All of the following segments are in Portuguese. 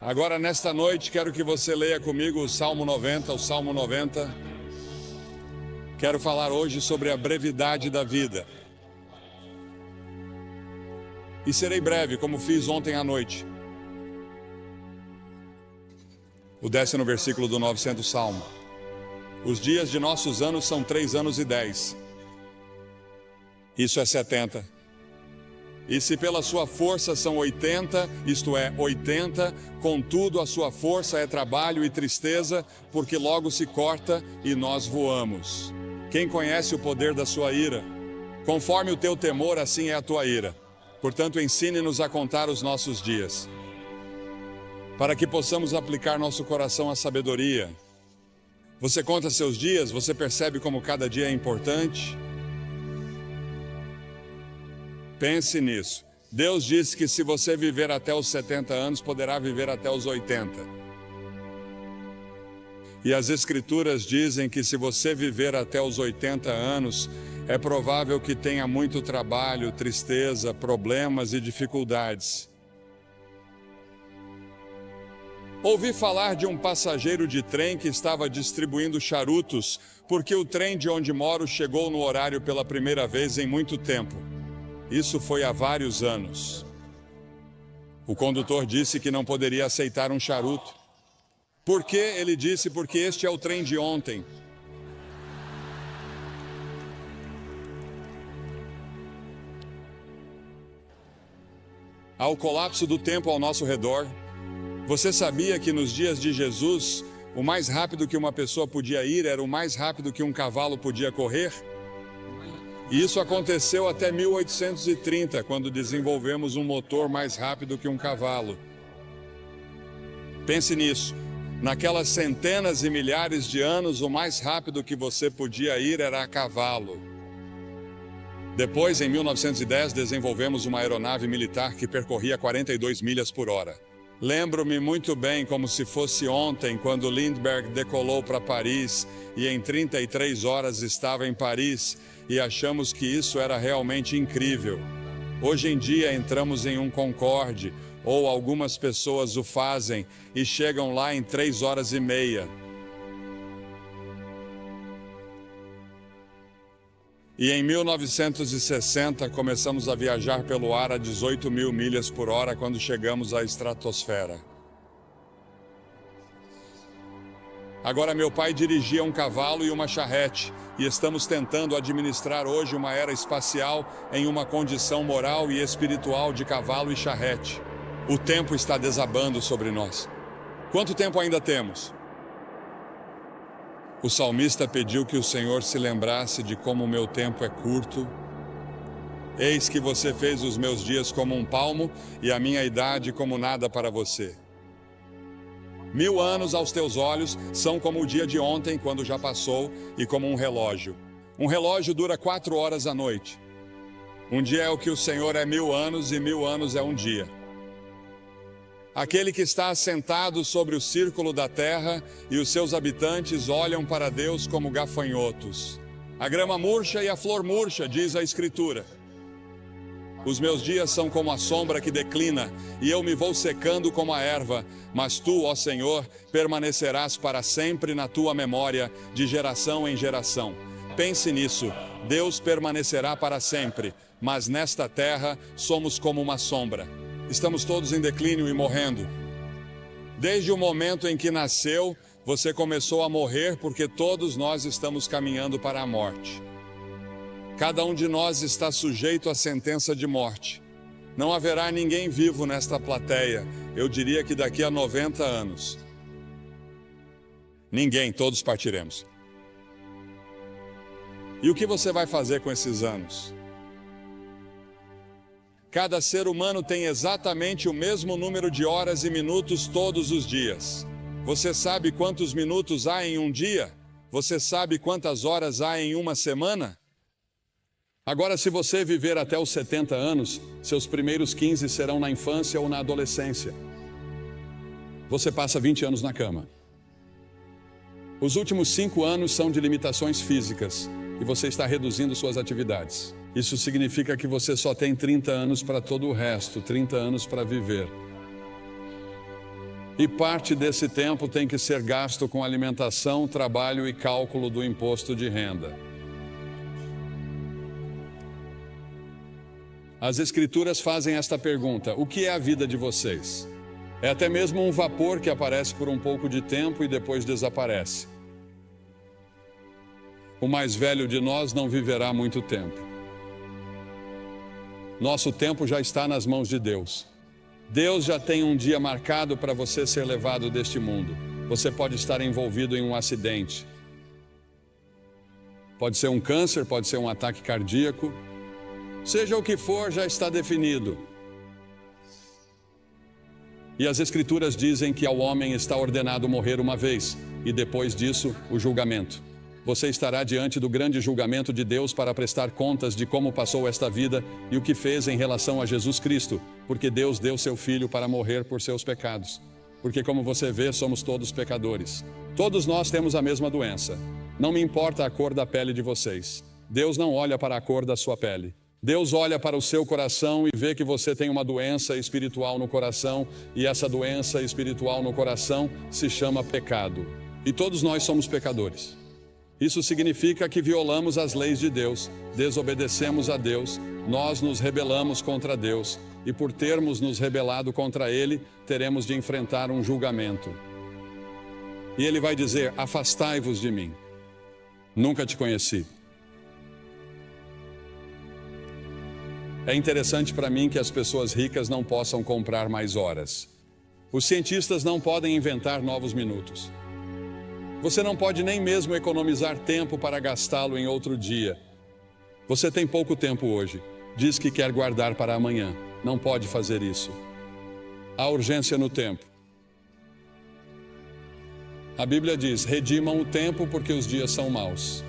Agora, nesta noite, quero que você leia comigo o Salmo 90, o Salmo 90. Quero falar hoje sobre a brevidade da vida. E serei breve, como fiz ontem à noite. O 10º versículo do 900 Salmo. Os dias de nossos anos são 3 anos e 10. Isso é 70. E se pela sua força são 80, isto é, 80, contudo a sua força é trabalho e tristeza, porque logo se corta e nós voamos. Quem conhece o poder da sua ira? Conforme o teu temor, assim é a tua ira. Portanto, ensine-nos a contar os nossos dias, para que possamos aplicar nosso coração à sabedoria. Você conta seus dias, você percebe como cada dia é importante? Pense nisso. Deus disse que se você viver até os 70 anos, poderá viver até os 80. E as Escrituras dizem que se você viver até os 80 anos, é provável que tenha muito trabalho, tristeza, problemas e dificuldades. Ouvi falar de um passageiro de trem que estava distribuindo charutos, porque o trem de onde moro chegou no horário pela primeira vez em muito tempo. Isso foi há vários anos. O condutor disse que não poderia aceitar um charuto. Por quê? Ele disse, porque este é o trem de ontem. Há o colapso do tempo ao nosso redor. Você sabia que nos dias de Jesus, o mais rápido que uma pessoa podia ir era o mais rápido que um cavalo podia correr? E isso aconteceu até 1830, quando desenvolvemos um motor mais rápido que um cavalo. Pense nisso. Naquelas centenas e milhares de anos, o mais rápido que você podia ir era a cavalo. Depois, em 1910, desenvolvemos uma aeronave militar que percorria 42 milhas por hora. Lembro-me muito bem, como se fosse ontem, quando Lindbergh decolou para Paris e em 33 horas estava em Paris e achamos que isso era realmente incrível. Hoje em dia entramos em um Concorde, ou algumas pessoas o fazem e chegam lá em 3 horas e meia. E em 1960 começamos a viajar pelo ar a 18 mil milhas por hora quando chegamos à estratosfera. Agora meu pai dirigia um cavalo e uma charrete e estamos tentando administrar hoje uma era espacial em uma condição moral e espiritual de cavalo e charrete. O tempo está desabando sobre nós. Quanto tempo ainda temos? O salmista pediu que o Senhor se lembrasse de como o meu tempo é curto. Eis que você fez os meus dias como um palmo e a minha idade como nada para você. 1000 anos aos teus olhos são como o dia de ontem, quando já passou, e como um relógio. Um relógio dura 4 horas à noite. Um dia é o que o Senhor é 1000 anos e 1000 anos é um dia. Aquele que está assentado sobre o círculo da terra e os seus habitantes olham para Deus como gafanhotos. A grama murcha e a flor murcha, diz a Escritura. Os meus dias são como a sombra que declina, e eu me vou secando como a erva, mas tu, ó Senhor, permanecerás para sempre na tua memória, de geração em geração. Pense nisso, Deus permanecerá para sempre, mas nesta terra somos como uma sombra. Estamos todos em declínio e morrendo. Desde o momento em que nasceu, você começou a morrer porque todos nós estamos caminhando para a morte. Cada um de nós está sujeito à sentença de morte. Não haverá ninguém vivo nesta plateia, eu diria que daqui a 90 anos. Ninguém, todos partiremos. E o que você vai fazer com esses anos? Cada ser humano tem exatamente o mesmo número de horas e minutos todos os dias. Você sabe quantos minutos há em um dia? Você sabe quantas horas há em uma semana? Agora, se você viver até os 70 anos, seus primeiros 15 serão na infância ou na adolescência. Você passa 20 anos na cama. Os últimos 5 anos são de limitações físicas e você está reduzindo suas atividades. Isso significa que você só tem 30 anos para todo o resto, 30 anos para viver. E parte desse tempo tem que ser gasto com alimentação, trabalho e cálculo do imposto de renda. As Escrituras fazem esta pergunta: o que é a vida de vocês? É até mesmo um vapor que aparece por um pouco de tempo e depois desaparece. O mais velho de nós não viverá muito tempo. Nosso tempo já está nas mãos de Deus. Deus já tem um dia marcado para você ser levado deste mundo. Você pode estar envolvido em um acidente. Pode ser um câncer, pode ser um ataque cardíaco. Seja o que for, já está definido. E as Escrituras dizem que ao homem está ordenado morrer uma vez, e depois disso, o julgamento. Você estará diante do grande julgamento de Deus para prestar contas de como passou esta vida e o que fez em relação a Jesus Cristo, porque Deus deu seu Filho para morrer por seus pecados. Porque, como você vê, somos todos pecadores. Todos nós temos a mesma doença. Não me importa a cor da pele de vocês. Deus não olha para a cor da sua pele. Deus olha para o seu coração e vê que você tem uma doença espiritual no coração, e essa doença espiritual no coração se chama pecado. E todos nós somos pecadores. Isso significa que violamos as leis de Deus, desobedecemos a Deus, nós nos rebelamos contra Deus, e por termos nos rebelado contra Ele, teremos de enfrentar um julgamento. E Ele vai dizer: afastai-vos de mim. Nunca te conheci. É interessante para mim que as pessoas ricas não possam comprar mais horas. Os cientistas não podem inventar novos minutos. Você não pode nem mesmo economizar tempo para gastá-lo em outro dia. Você tem pouco tempo hoje. Diz que quer guardar para amanhã. Não pode fazer isso. Há urgência no tempo. A Bíblia diz: redimam o tempo porque os dias são maus.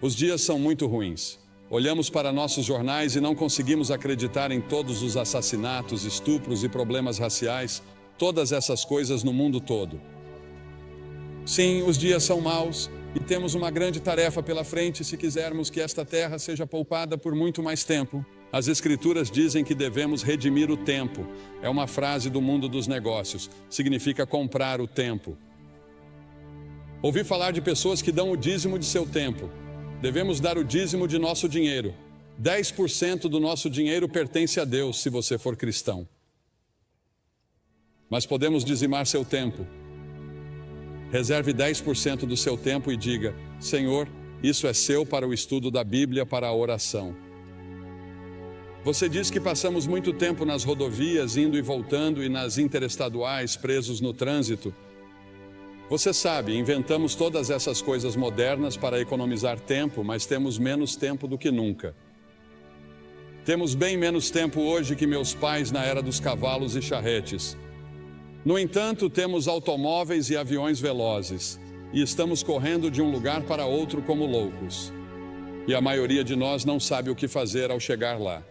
Os dias são muito ruins. Olhamos para nossos jornais e não conseguimos acreditar em todos os assassinatos, estupros e problemas raciais, todas essas coisas no mundo todo. Sim, os dias são maus e temos uma grande tarefa pela frente se quisermos que esta terra seja poupada por muito mais tempo. As Escrituras dizem que devemos redimir o tempo. É uma frase do mundo dos negócios. Significa comprar o tempo. Ouvi falar de pessoas que dão o dízimo de seu tempo. Devemos dar o dízimo de nosso dinheiro. 10% do nosso dinheiro pertence a Deus, se você for cristão. Mas podemos dizimar seu tempo. Reserve 10% do seu tempo e diga: Senhor, isso é seu para o estudo da Bíblia, para a oração. Você diz que passamos muito tempo nas rodovias, indo e voltando, e nas interestaduais, presos no trânsito. Você sabe, inventamos todas essas coisas modernas para economizar tempo, mas temos menos tempo do que nunca. Temos bem menos tempo hoje que meus pais na era dos cavalos e charretes. No entanto, temos automóveis e aviões velozes, e estamos correndo de um lugar para outro como loucos. E a maioria de nós não sabe o que fazer ao chegar lá.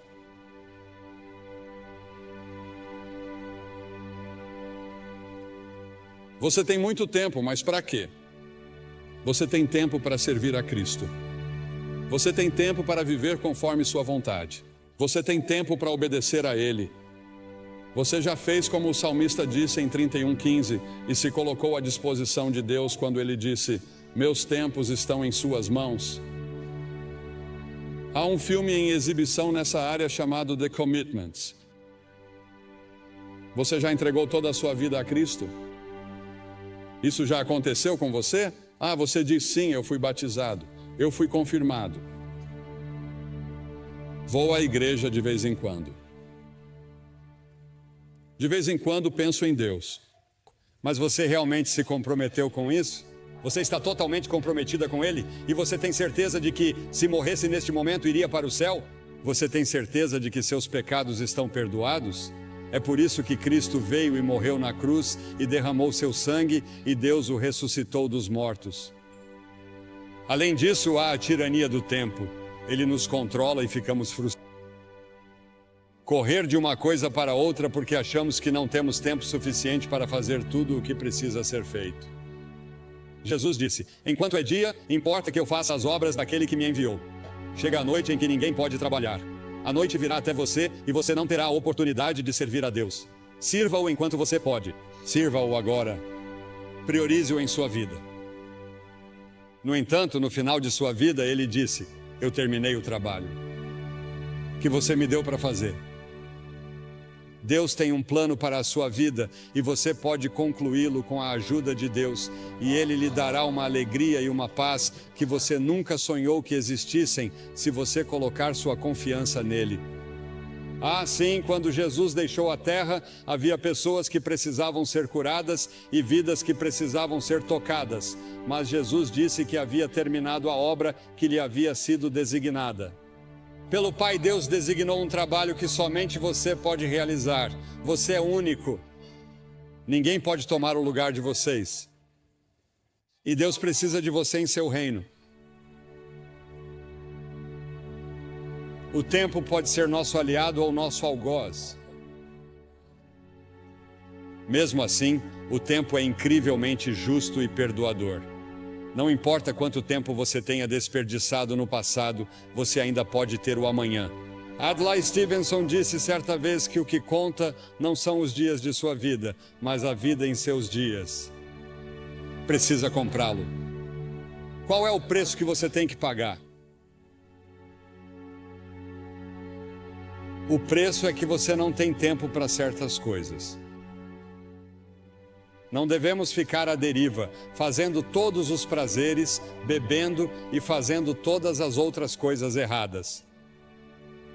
Você tem muito tempo, mas para quê? Você tem tempo para servir a Cristo. Você tem tempo para viver conforme sua vontade. Você tem tempo para obedecer a Ele. Você já fez como o salmista disse em 31:15 e se colocou à disposição de Deus quando ele disse: meus tempos estão em suas mãos. Há um filme em exibição nessa área chamado The Commitments. Você já entregou toda a sua vida a Cristo? Isso já aconteceu com você? Ah, você diz sim, eu fui batizado, eu fui confirmado. Vou à igreja de vez em quando. De vez em quando penso em Deus. Mas você realmente se comprometeu com isso? Você está totalmente comprometida com Ele? E você tem certeza de que, se morresse neste momento, iria para o céu? Você tem certeza de que seus pecados estão perdoados? É por isso que Cristo veio e morreu na cruz e derramou seu sangue e Deus o ressuscitou dos mortos. Além disso, há a tirania do tempo. Ele nos controla e ficamos frustrados. Correr de uma coisa para outra porque achamos que não temos tempo suficiente para fazer tudo o que precisa ser feito. Jesus disse: enquanto é dia, importa que eu faça as obras daquele que me enviou. Chega a noite em que ninguém pode trabalhar. A noite virá até você e você não terá a oportunidade de servir a Deus. Sirva-o enquanto você pode. Sirva-o agora. Priorize-o em sua vida. No entanto, no final de sua vida, ele disse: eu terminei o trabalho que você me deu para fazer. Deus tem um plano para a sua vida e você pode concluí-lo com a ajuda de Deus, e Ele lhe dará uma alegria e uma paz que você nunca sonhou que existissem se você colocar sua confiança nele. Ah, sim, quando Jesus deixou a terra, havia pessoas que precisavam ser curadas e vidas que precisavam ser tocadas, mas Jesus disse que havia terminado a obra que lhe havia sido designada. Pelo Pai, Deus designou um trabalho que somente você pode realizar. Você é único. Ninguém pode tomar o lugar de vocês. E Deus precisa de você em seu reino. O tempo pode ser nosso aliado ou nosso algoz. Mesmo assim, o tempo é incrivelmente justo e perdoador. Não importa quanto tempo você tenha desperdiçado no passado, você ainda pode ter o amanhã. Adlai Stevenson disse certa vez que o que conta não são os dias de sua vida, mas a vida em seus dias. Precisa comprá-lo. Qual é o preço que você tem que pagar? O preço é que você não tem tempo para certas coisas. Não devemos ficar à deriva, fazendo todos os prazeres, bebendo e fazendo todas as outras coisas erradas.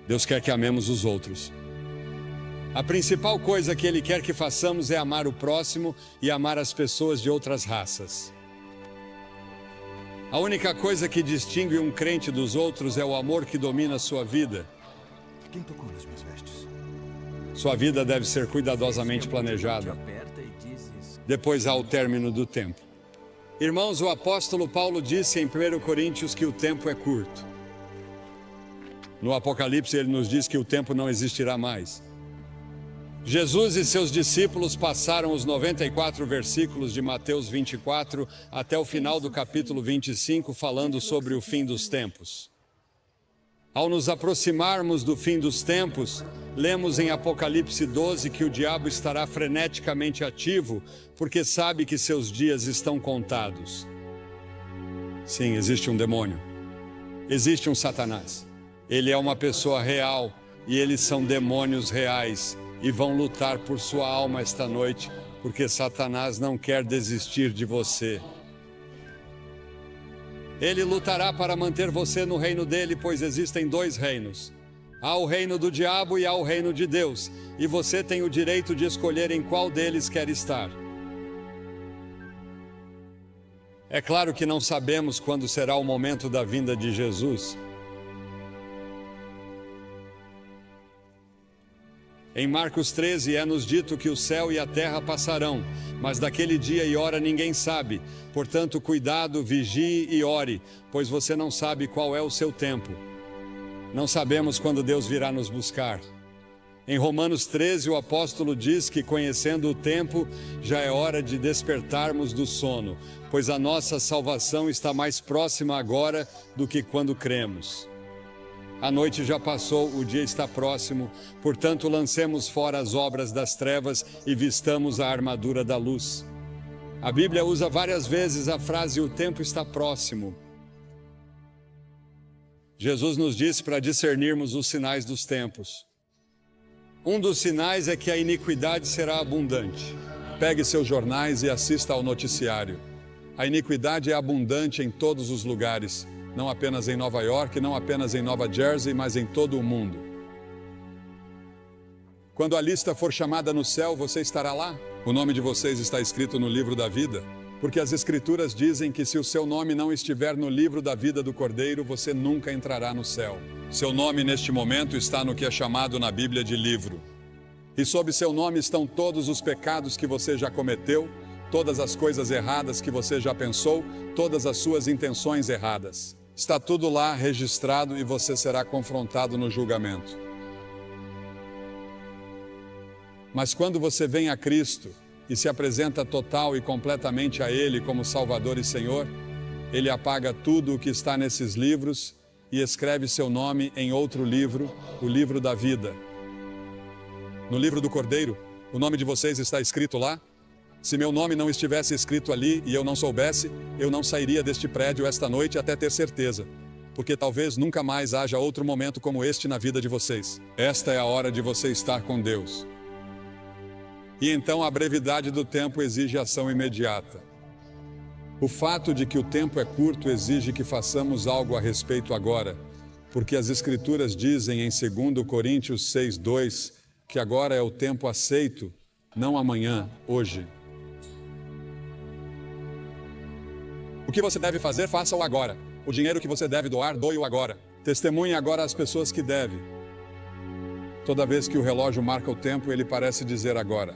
Deus quer que amemos os outros. A principal coisa que Ele quer que façamos é amar o próximo e amar as pessoas de outras raças. A única coisa que distingue um crente dos outros é o amor que domina a sua vida. Quem tocou nas minhas vestes? Sua vida deve ser cuidadosamente planejada. Depois há o término do tempo. Irmãos, o apóstolo Paulo disse em 1 Coríntios que o tempo é curto. No Apocalipse ele nos diz que o tempo não existirá mais. Jesus e seus discípulos passaram os 94 versículos de Mateus 24 até o final do capítulo 25 falando sobre o fim dos tempos. Ao nos aproximarmos do fim dos tempos, lemos em Apocalipse 12 que o diabo estará freneticamente ativo, porque sabe que seus dias estão contados. Sim, existe um demônio. Existe um Satanás. Ele é uma pessoa real e eles são demônios reais e vão lutar por sua alma esta noite, porque Satanás não quer desistir de você. Ele lutará para manter você no reino dele, pois existem dois reinos. Há o reino do diabo e há o reino de Deus, e você tem o direito de escolher em qual deles quer estar. É claro que não sabemos quando será o momento da vinda de Jesus. Em Marcos 13 é-nos dito que o céu e a terra passarão, mas daquele dia e hora ninguém sabe. Portanto, cuidado, vigie e ore, pois você não sabe qual é o seu tempo. Não sabemos quando Deus virá nos buscar. Em Romanos 13, o apóstolo diz que, conhecendo o tempo, já é hora de despertarmos do sono, pois a nossa salvação está mais próxima agora do que quando cremos. A noite já passou, o dia está próximo, portanto lancemos fora as obras das trevas e vistamos a armadura da luz. A Bíblia usa várias vezes a frase "o tempo está próximo". Jesus nos disse para discernirmos os sinais dos tempos. Um dos sinais é que a iniquidade será abundante. Pegue seus jornais e assista ao noticiário. A iniquidade é abundante em todos os lugares. Não apenas em Nova York, não apenas em Nova Jersey, mas em todo o mundo. Quando a lista for chamada no céu, você estará lá? O nome de vocês está escrito no livro da vida? Porque as Escrituras dizem que se o seu nome não estiver no livro da vida do Cordeiro, você nunca entrará no céu. Seu nome neste momento está no que é chamado na Bíblia de livro. E sob seu nome estão todos os pecados que você já cometeu, todas as coisas erradas que você já pensou, todas as suas intenções erradas. Está tudo lá registrado e você será confrontado no julgamento. Mas quando você vem a Cristo e se apresenta total e completamente a Ele como Salvador e Senhor, Ele apaga tudo o que está nesses livros e escreve seu nome em outro livro, o livro da vida. No livro do Cordeiro, O nome de vocês está escrito lá? Se meu nome não estivesse escrito ali e eu não soubesse, eu não sairia deste prédio esta noite até ter certeza. Porque talvez nunca mais haja outro momento como este na vida de vocês. Esta é a hora de você estar com Deus. E então a brevidade do tempo exige ação imediata. O fato de que o tempo é curto exige que façamos algo a respeito agora, porque as Escrituras dizem em 2 Coríntios 6:2 que agora é o tempo aceito, não amanhã, hoje. O que você deve fazer, faça-o agora. O dinheiro que você deve doar, doe-o agora. Testemunhe agora as pessoas que deve. Toda vez que o relógio marca o tempo, ele parece dizer agora.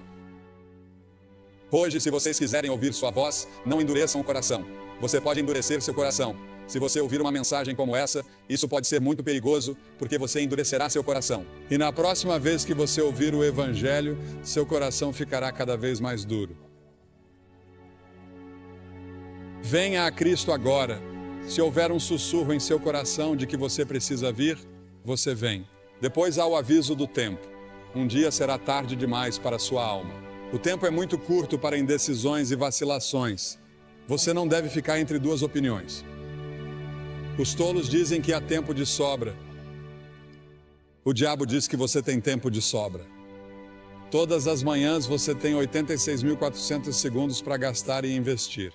Hoje, se vocês quiserem ouvir sua voz, não endureçam o coração. Você pode endurecer seu coração. Se você ouvir uma mensagem como essa, isso pode ser muito perigoso, porque você endurecerá seu coração. E na próxima vez que você ouvir o Evangelho, seu coração ficará cada vez mais duro. Venha a Cristo agora. Se houver um sussurro em seu coração de que você precisa vir, você vem. Depois há o aviso do tempo. Um dia será tarde demais para sua alma. O tempo é muito curto para indecisões e vacilações. Você não deve ficar entre duas opiniões. Os tolos dizem que há tempo de sobra. O diabo diz que você tem tempo de sobra. Todas as manhãs você tem 86.400 segundos para gastar e investir.